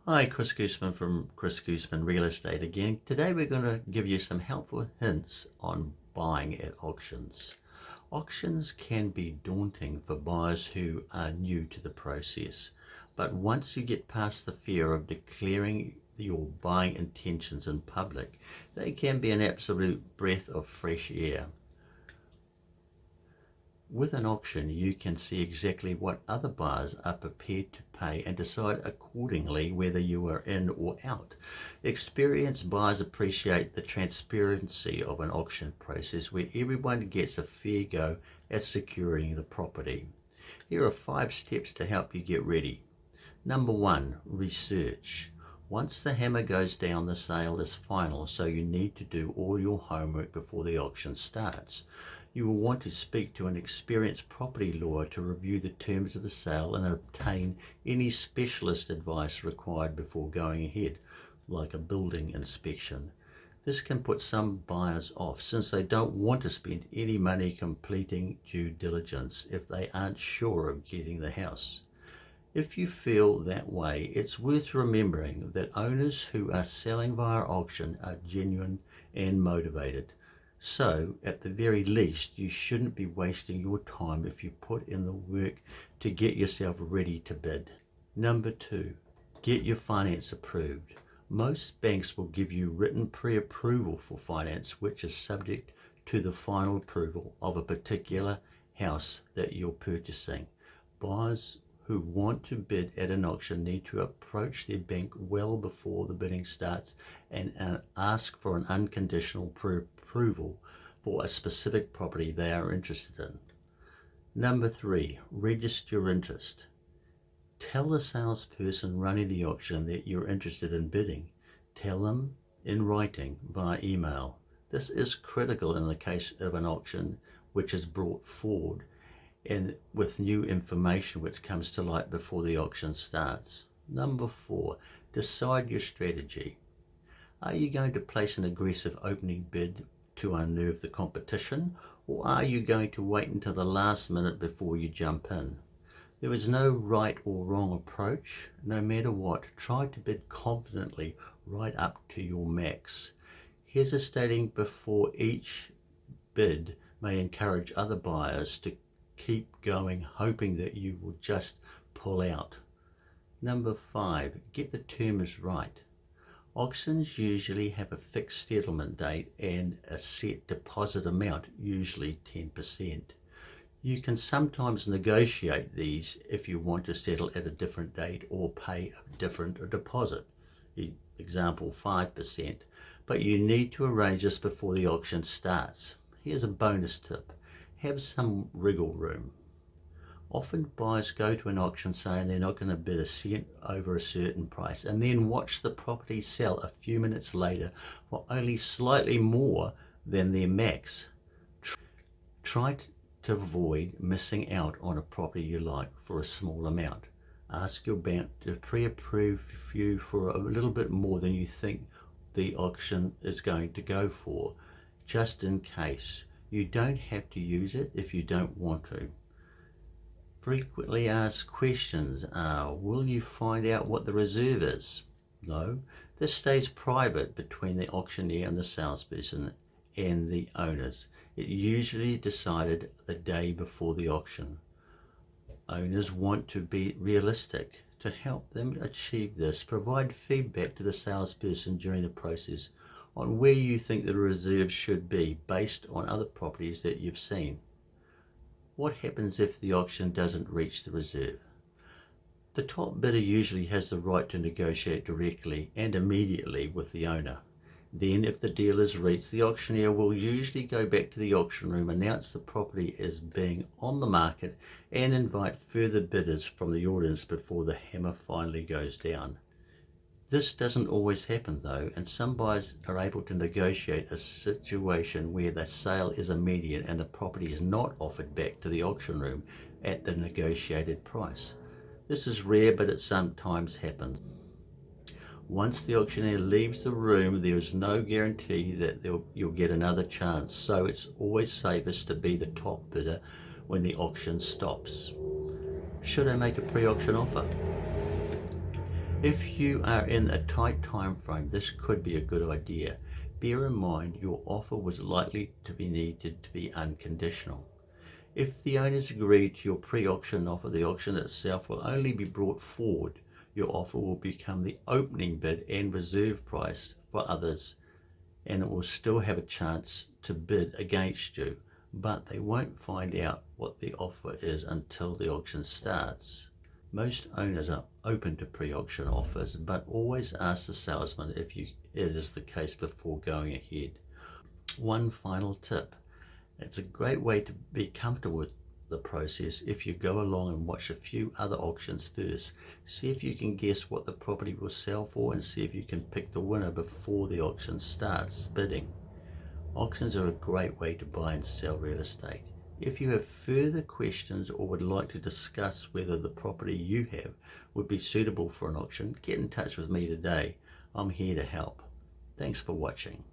Hi, Chris Goosman from Chris Goosman Real Estate again. Today we're going to give you some helpful hints on buying at auctions. Auctions can be daunting for buyers who are new to the process, but once you get past the fear of declaring your buying intentions in public, they can be an absolute breath of fresh air. With an auction, you can see exactly what other buyers are prepared to pay and decide accordingly whether you are in or out. Experienced buyers appreciate the transparency of an auction process where everyone gets a fair go at securing the property. Here are 5 steps to help you get ready. Number 1, research. Once the hammer goes down, the sale is final, so you need to do all your homework before the auction starts. You will want to speak to an experienced property lawyer to review the terms of the sale and obtain any specialist advice required before going ahead, like a building inspection. This can put some buyers off since they don't want to spend any money completing due diligence if they aren't sure of getting the house. If you feel that way, it's worth remembering that owners who are selling via auction are genuine and motivated. So, at the very least, you shouldn't be wasting your time if you put in the work to get yourself ready to bid. Number 2, get your finance approved. Most banks will give you written pre-approval for finance, which is subject to the final approval of a particular house that you're purchasing. Buyers who want to bid at an auction need to approach their bank well before the bidding starts and ask for an unconditional pre-approval for a specific property they are interested in. Number 3, register your interest. Tell the salesperson running the auction that you're interested in bidding. Tell them in writing via email. This is critical in the case of an auction which is brought forward and with new information which comes to light before the auction starts. Number 4, decide your strategy. Are you going to place an aggressive opening bid to unnerve the competition, or are you going to wait until the last minute before you jump in? There is no right or wrong approach. No matter what, try to bid confidently right up to your max. Hesitating before each bid may encourage other buyers to keep going, hoping that you will just pull out. Number 5, get the terms right. Auctions usually have a fixed settlement date and a set deposit amount, usually 10%. You can sometimes negotiate these if you want to settle at a different date or pay a different deposit, example 5%, but you need to arrange this before the auction starts. Here's a bonus tip. Have some wriggle room. Often buyers go to an auction saying they're not going to bid a cent over a certain price and then watch the property sell a few minutes later for only slightly more than their max. Try to avoid missing out on a property you like for a small amount. Ask your bank to pre-approve you for a little bit more than you think the auction is going to go for, just in case. You don't have to use it if you don't want to. Frequently asked questions are, will you find out what the reserve is? No, this stays private between the auctioneer and the salesperson and the owners. It usually decided the day before the auction. Owners want to be realistic. To help them achieve this, provide feedback to the salesperson during the process on where you think the reserve should be based on other properties that you've seen. What happens if the auction doesn't reach the reserve? The top bidder usually has the right to negotiate directly and immediately with the owner. Then, if the deal is reached, the auctioneer will usually go back to the auction room, announce the property as being on the market, and invite further bidders from the audience before the hammer finally goes down. This doesn't always happen though, and some buyers are able to negotiate a situation where the sale is immediate and the property is not offered back to the auction room at the negotiated price. This is rare, but it sometimes happens. Once the auctioneer leaves the room, there is no guarantee that you'll get another chance, so it's always safest to be the top bidder when the auction stops. Should I make a pre-auction offer? If you are in a tight time frame, this could be a good idea. Bear in mind your offer was likely to be needed to be unconditional. If the owners agree to your pre-auction offer, the auction itself will only be brought forward. Your offer will become the opening bid and reserve price for others, and it will still have a chance to bid against you, but they won't find out what the offer is until the auction starts. Most owners are open to pre-auction offers, but always ask the salesman if it is the case before going ahead. One final tip. It's a great way to be comfortable with the process if you go along and watch a few other auctions first. See if you can guess what the property will sell for and see if you can pick the winner before the auction starts bidding. Auctions are a great way to buy and sell real estate. If you have further questions or would like to discuss whether the property you have would be suitable for an auction, get in touch with me today. I'm here to help. Thanks for watching.